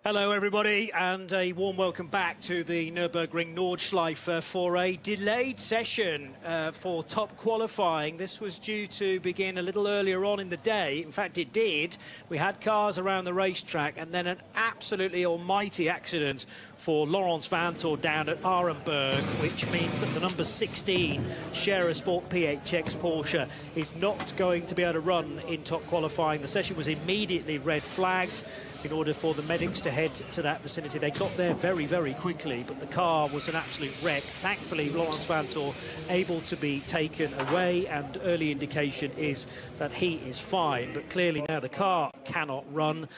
Hello everybody, and a warm welcome back to the Nürburgring Nordschleife for a delayed session for top qualifying. This was due to begin a little earlier on in the day. In fact, it did. We had cars around the racetrack and then an absolutely almighty accident for Laurens Vanthoor down at Arenberg, which means that the number 16 Scherer Sport PHX Porsche is not going to be able to run in top qualifying. The session was immediately red flagged in order for the medics to head to that vicinity. They got there very, very quickly, but the car was an absolute wreck. Thankfully, Laurens Vanthoor able to be taken away, and early indication is that he is fine. But clearly now the car cannot run,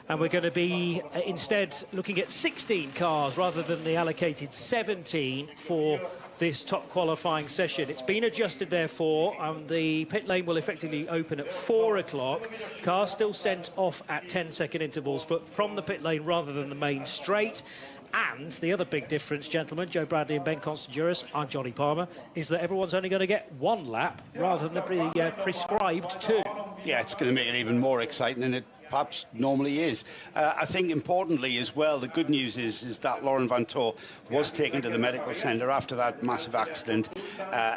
and we're going to be instead looking at 16 cars rather than the allocated 17 for this top qualifying session. It's been adjusted, therefore, and the pit lane will effectively open at 4 o'clock. Cars still sent off at 10-second intervals from the pit lane rather than the main straight. And the other big difference, gentlemen, Joe Bradley and Ben Constanduris, I'm Johnny Palmer, is that everyone's only going to get 1 lap rather than the prescribed 2. Yeah, it's going to make it even more exciting than it perhaps normally is. I think importantly as well, the good news is that Laurens Vanthoor was taken to the medical centre after that massive accident.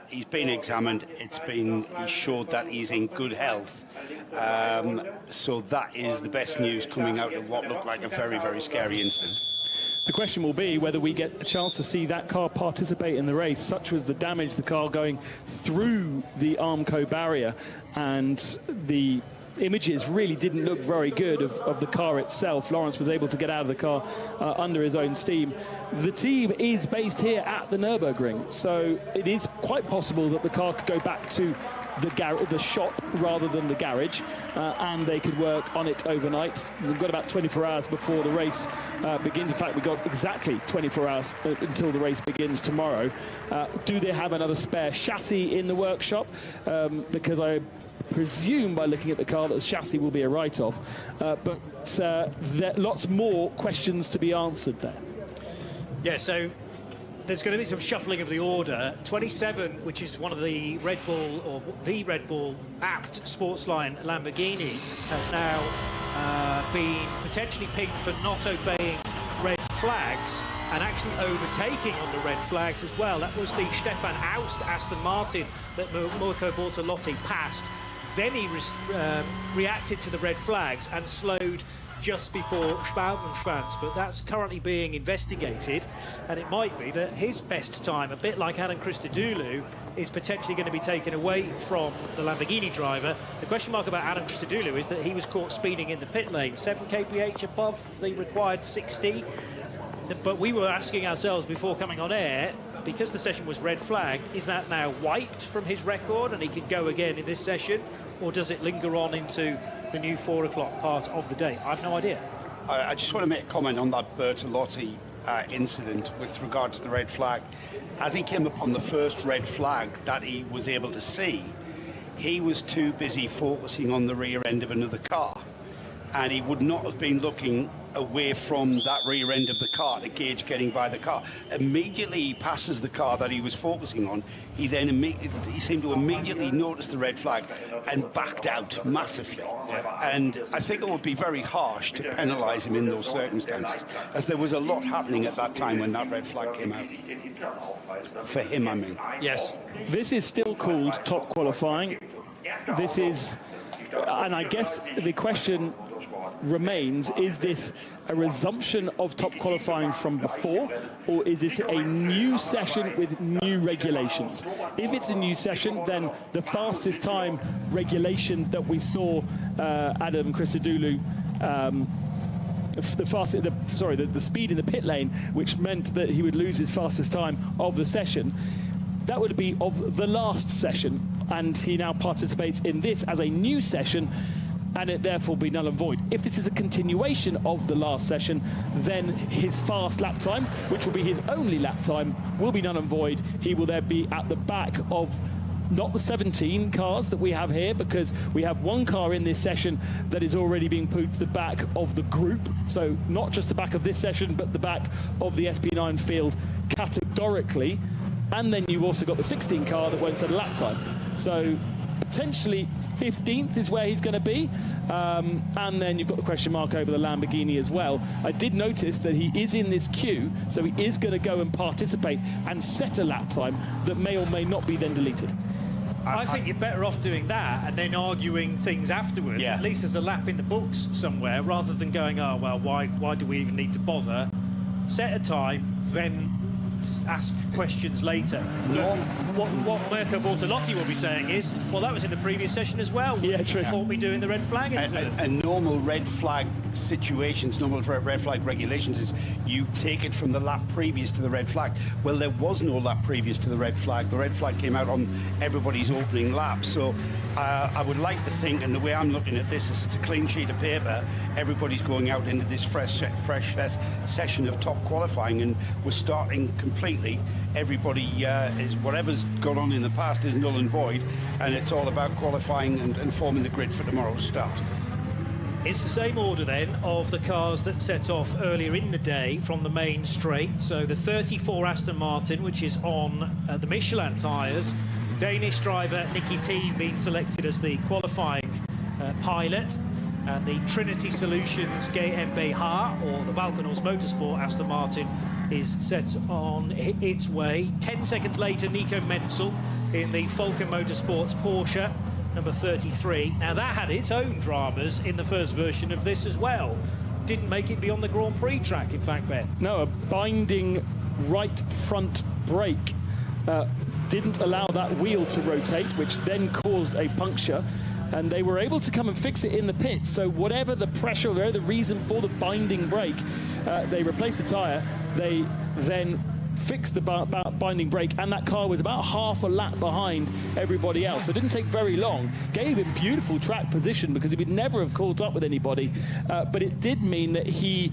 He's been examined. He showed that he's in good health. So that is the best news coming out of what looked like a very, very scary incident. The question will be whether we get a chance to see that car participate in the race. Such was the damage, the car going through the Armco barrier, and the images really didn't look very good of the car itself. Laurens was able to get out of the car under his own steam. The team is based here at the Nürburgring, so it is quite possible that the car could go back to the shop rather than the garage, and they could work on it overnight. We've got about 24 hours before the race begins. In fact, we've got exactly 24 hours until the race begins tomorrow. Do they have another spare chassis in the workshop? Because I presume by looking at the car that the chassis will be a write-off, but there are lots more questions to be answered there. Yeah, so there's going to be some shuffling of the order. 27, which is one of the Red Bull, or the Red Bull apt Sportsline Lamborghini, has now been potentially pinged for not obeying red flags and actually overtaking on the red flags as well. That was the Stefan Aust Aston Martin that Mirko Bortolotti passed. Then he reacted to the red flags and slowed just before Schwalbenschwanz, but that's currently being investigated, and it might be that his best time, a bit like Adam Christodoulou, is potentially going to be taken away from the Lamborghini driver. The question mark about Adam Christodoulou is that he was caught speeding in the pit lane, 7 kph above the required 60. But we were asking ourselves before coming on air, because the session was red flagged, is that now wiped from his record and he can go again in this session, or does it linger on into the new 4 o'clock part of the day? I've no idea. I just want to make a comment on that Bertolotti incident with regard to the red flag. As he came upon the first red flag that he was able to see, he was too busy focusing on the rear end of another car, and he would not have been looking away from that rear end of the car to gauge getting by the car. Immediately he passes the car that he was focusing on, he seemed to immediately notice the red flag and backed out massively. And I think it would be very harsh to penalise him in those circumstances, as there was a lot happening at that time when that red flag came out. For him, I mean. Yes. This is still called top qualifying. This is, and I guess the question remains, is this a resumption of top qualifying from before, or is this a new session with new regulations? If it's a new session, then the fastest time regulation that we saw Adam Christodoulou the speed in the pit lane, which meant that he would lose his fastest time of the session, that would be of the last session, and he now participates in this as a new session, and it therefore be null and void. If this is a continuation of the last session, then his fast lap time, which will be his only lap time, will be null and void. He will then be at the back of not the 17 cars that we have here, because we have one car in this session that is already being put to the back of the group. So not just the back of this session, but the back of the SP9 field categorically. And then you've also got the 16 car that won't set a lap time. So Potentially 15th is where he's going to be. And then you've got the question mark over the Lamborghini as well. I did notice that he is in this queue, so he is going to go and participate and set a lap time that may or may not be then deleted. I think you're better off doing that and then arguing things afterwards. Yeah. At least there's a lap in the books somewhere, rather than going, oh, well, why do we even need to bother? Set a time, then ask questions later. No. What Mirko Bortolotti will be saying is, well, that was in the previous session as well. Yeah, true. Caught me doing the red flag incident. And normal red flag situations, normal red flag regulations is you take it from the lap previous to the red flag. Well, there was no lap previous to the red flag. The red flag came out on everybody's opening lap. So I would like to think, and the way I'm looking at this is it's a clean sheet of paper. Everybody's going out into this fresh session of top qualifying, and we're starting completely. Everybody is, whatever's gone on in the past is null and void, and it's all about qualifying and forming the grid for tomorrow's start. It's the same order then of the cars that set off earlier in the day from the main straight. So the 34 Aston Martin, which is on the Michelin tyres. Danish driver Nicky T being selected as the qualifying pilot. And the Trinity Solutions GmbH, or the Valkenhorst Motorsport Aston Martin, is set on its way. 10 seconds later, Nico Menzel in the Falken Motorsports Porsche, number 33. Now, that had its own dramas in the first version of this as well. Didn't make it beyond the Grand Prix track, in fact, Ben. No, a binding right front brake didn't allow that wheel to rotate, which then caused a puncture. And they were able to come and fix it in the pits. So whatever the pressure, whatever the reason for the binding brake, they replaced the tyre. They then fixed the binding brake, and that car was about half a lap behind everybody else. So it didn't take very long. Gave him beautiful track position because he would never have caught up with anybody. But it did mean that he,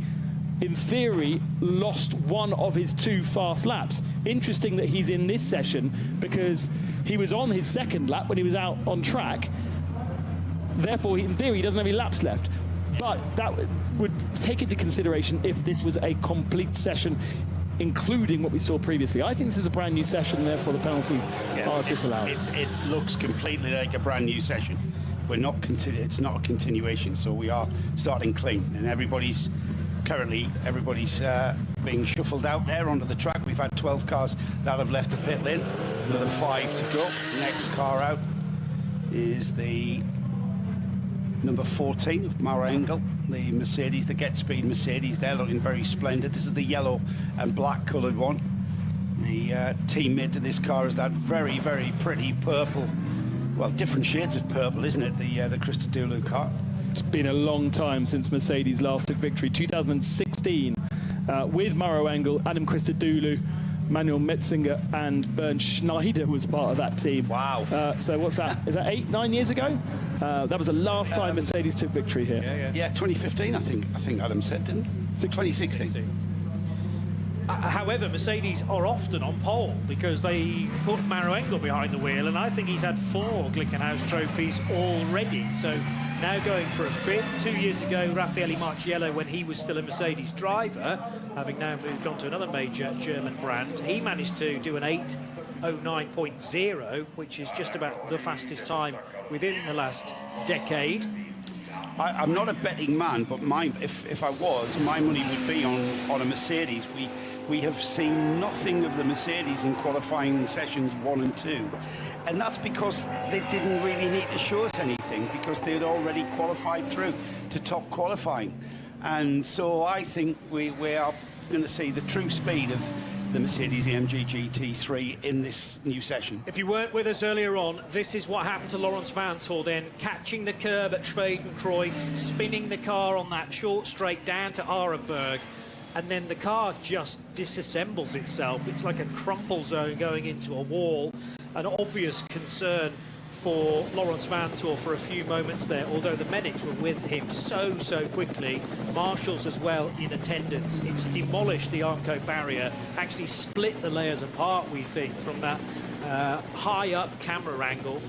in theory, lost one of his 2 fast laps. Interesting that he's in this session because he was on his second lap when he was out on track. Therefore, in theory, he doesn't have any laps left. But that would take into consideration if this was a complete session, including what we saw previously. I think this is a brand new session, and therefore the penalties are disallowed. It looks completely like a brand new session. We're not it's not a continuation, so we are starting clean, and everybody's being shuffled out there onto the track. We've had 12 cars that have left the pit lane, another 5 to go. Next car out is the number 14 of Mauro Engel, the Mercedes, the Get Speed Mercedes. They're looking very splendid. This is the yellow and black coloured one. The teammate to this car is that very, very pretty purple, well, different shades of purple, isn't it? The Christodoulou car. It's been a long time since Mercedes last took victory. 2016 with Mauro Engel, Adam Christodoulou, Manuel Metzinger and Bernd Schneider was part of that team. Wow. So what's that? Is that 8-9 years ago? That was the last time Mercedes took victory here. Yeah, 2015, I think Adam said, didn't he? 2016. However, Mercedes are often on pole because they put Mauro Engel behind the wheel, and I think he's had 4 Glickenhaus trophies already. So now going for a 5th. 2 years ago, Raffaele Marciello, when he was still a Mercedes driver, having now moved on to another major German brand, he managed to do an 8:09.0, which is just about the fastest time within the last decade. I'm not a betting man, but if I was, my money would be on a Mercedes. We have seen nothing of the Mercedes in qualifying sessions 1 and 2. And that's because they didn't really need to show us anything, because they had already qualified through to top qualifying. And so I think we are going to see the true speed of the Mercedes-AMG GT3 in this new session. If you weren't with us earlier on, this is what happened to Laurens Vanthoor then, catching the curb at Schwedenkreuz, spinning the car on that short straight down to Arenberg, and then the car just disassembles itself. It's like a crumple zone going into a wall. An obvious concern for Laurens Vanthoor for a few moments there, although the medics were with him so quickly. Marshals as well in attendance. It's demolished the Armco barrier, actually split the layers apart, we think, from that high up camera angle.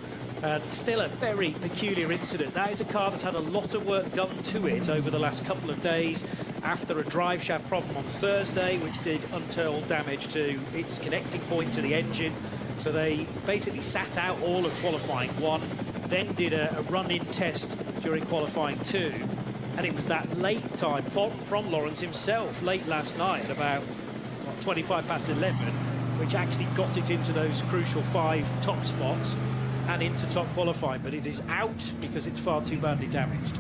And still a very peculiar incident. That is a car that's had a lot of work done to it over the last couple of days after a drive shaft problem on Thursday, which did untold damage to its connecting point to the engine. So they basically sat out all of qualifying 1, then did a run-in test during qualifying 2. And it was that late time from Lawrence himself, late last night, at about 25 past 11, which actually got it into those crucial 5 top spots and into top qualifying, but it is out because it's far too badly damaged.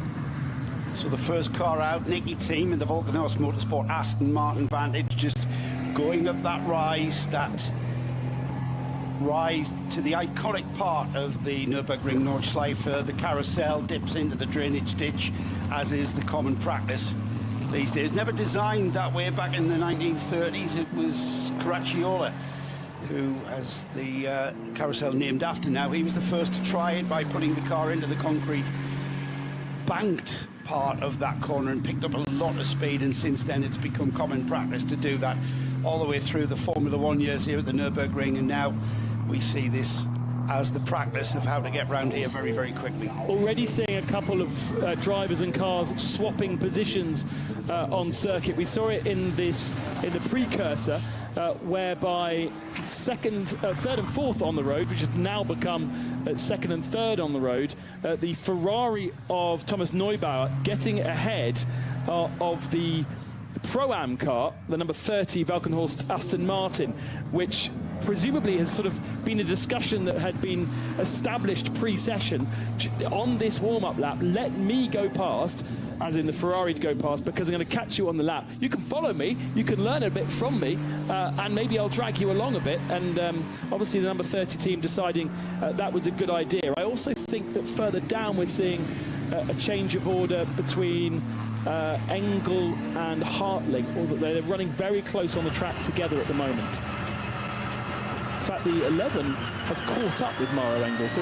So the first car out, Nicky team in the Volkenhaus Motorsport Aston Martin Vantage, just going up that rise to the iconic part of the Nürburgring Nordschleife. The carousel dips into the drainage ditch, as is the common practice these days. Never designed that way back in the 1930s. It was Caracciola who has the carousel named after now. He was the first to try it by putting the car into the concrete banked part of that corner and picked up a lot of speed, and since then it's become common practice to do that all the way through the Formula 1 years here at the Nürburgring, and now we see this as the practice of how to get round here very, very quickly. Already seeing a couple of drivers and cars swapping positions on circuit. We saw it in the precursor, whereby third and fourth on the road, which has now become second and third on the road. The Ferrari of Thomas Neubauer getting ahead of the Pro-Am car, the number 30 Valkenhorst Aston Martin, which presumably has sort of been a discussion that had been established pre-session. On this warm-up lap, let me go past, as in the Ferrari to go past, because I'm going to catch you on the lap. You can follow me, you can learn a bit from me, and maybe I'll drag you along a bit. And obviously the number 30 team deciding that was a good idea. I also think that further down we're seeing a change of order between Engel and Hartling, although they're running very close on the track together at the moment. In fact, the 11 has caught up with Maro Engel, so